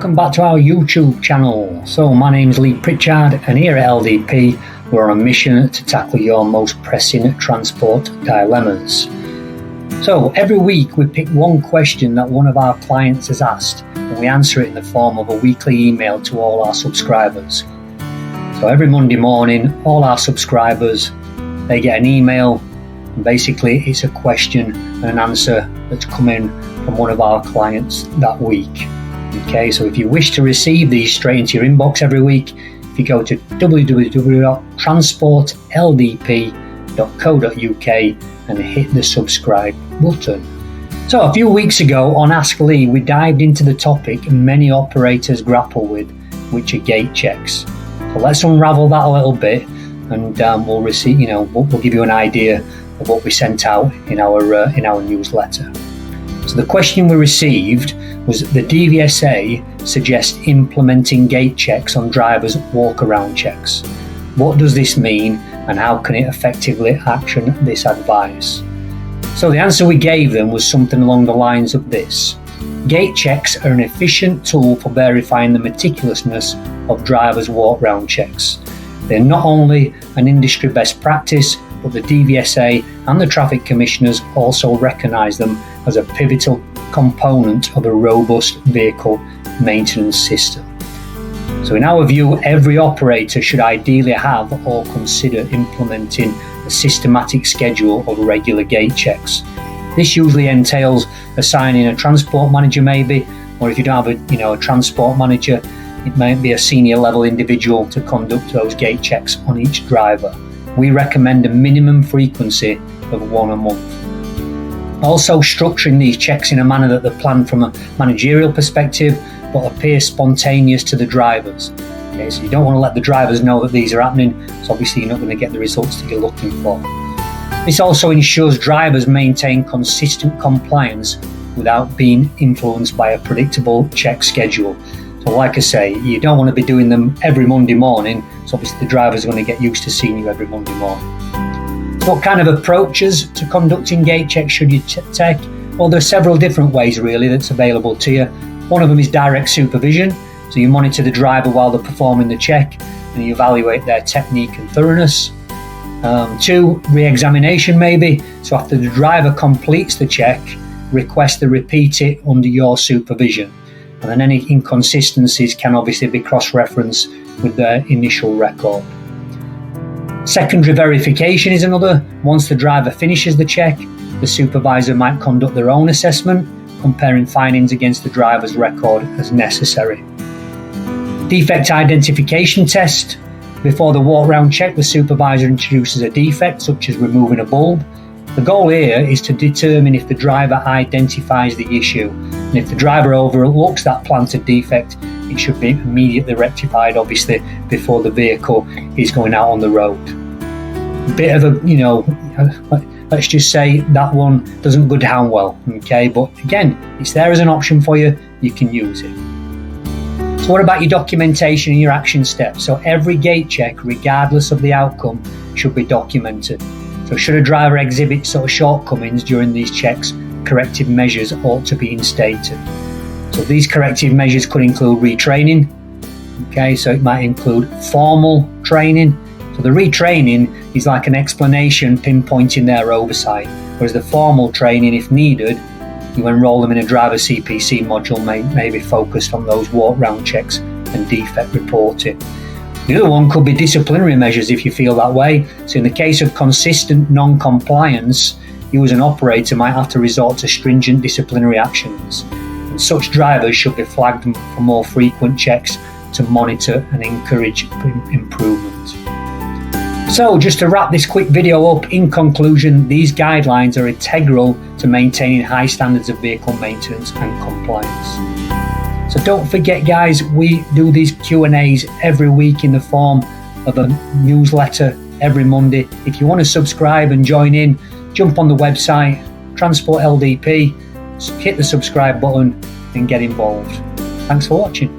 Welcome back to our YouTube channel. So my name is Lee Pritchard, and here at LDP we're on a mission to tackle your most pressing transport dilemmas. So every week we pick one question that one of our clients has asked, and we answer it in the form of a weekly email to all our subscribers. So every Monday morning all our subscribers, they get an email, and basically it's a question and an answer that's coming from one of our clients that week. Okay, so if you wish to receive these straight into your inbox every week, if you go to www.transportldp.co.uk and hit the subscribe button. So a few weeks ago on Ask Lee, we dived into the topic many operators grapple with, which are gate checks. So let's unravel that a little bit, and we'll give you an idea of what we sent out in our newsletter. So the question we received was, the DVSA suggests implementing gate checks on drivers' walk-around checks. What does this mean, and how can it effectively action this advice? So the answer we gave them was something along the lines of this. Gate checks are an efficient tool for verifying the meticulousness of drivers' walk-around checks. They're not only an industry best practice, but the DVSA and the traffic commissioners also recognise them as a pivotal component of a robust vehicle maintenance system. So in our view, every operator should ideally have or consider implementing a systematic schedule of regular gate checks. This usually entails assigning a transport manager maybe, or if you don't have a transport manager, it might be a senior level individual to conduct those gate checks on each driver. We recommend a minimum frequency of one a month. Also, structuring these checks in a manner that they're planned from a managerial perspective but appear spontaneous to the drivers. Okay, so you don't want to let the drivers know that these are happening, so obviously you're not going to get the results that you're looking for. This also ensures drivers maintain consistent compliance without being influenced by a predictable check schedule. So like I say, you don't want to be doing them every Monday morning, so obviously the drivers are going to get used to seeing you every Monday morning. What kind of approaches to conducting gate checks should you take? Well, there are several different ways really that's available to you. One of them is direct supervision. So you monitor the driver while they're performing the check and you evaluate their technique and thoroughness. 2, re-examination maybe. So after the driver completes the check, request they repeat it under your supervision. And then any inconsistencies can obviously be cross-referenced with their initial record. Secondary verification is another. Once the driver finishes the check, the supervisor might conduct their own assessment, comparing findings against the driver's record as necessary. Defect identification test. Before the walk-round check, the supervisor introduces a defect, such as removing a bulb. The goal here is to determine if the driver identifies the issue, and if the driver overlooks that planted defect, it should be immediately rectified, obviously, before the vehicle is going out on the road. A bit of let's just say that one doesn't go down well, okay? But again, it's there as an option for you, you can use it. So what about your documentation and your action steps? So every gate check, regardless of the outcome, should be documented. So should a driver exhibit sort of shortcomings during these checks, corrective measures ought to be instated. So these corrective measures could include retraining. Okay, so it might include formal training. So the retraining is like an explanation pinpointing their oversight, whereas the formal training, if needed, you enroll them in a driver CPC module maybe focused on those walk-round checks and defect reporting. The other one could be disciplinary measures if you feel that way. So in the case of consistent non-compliance, you as an operator might have to resort to stringent disciplinary actions. And such drivers should be flagged for more frequent checks to monitor and encourage improvement. So just to wrap this quick video up, in conclusion, these guidelines are integral to maintaining high standards of vehicle maintenance and compliance. So don't forget guys, we do these Q&As every week in the form of a newsletter every Monday. If you want to subscribe and join in, jump on the website, Transport LDP, hit the subscribe button and get involved. Thanks for watching.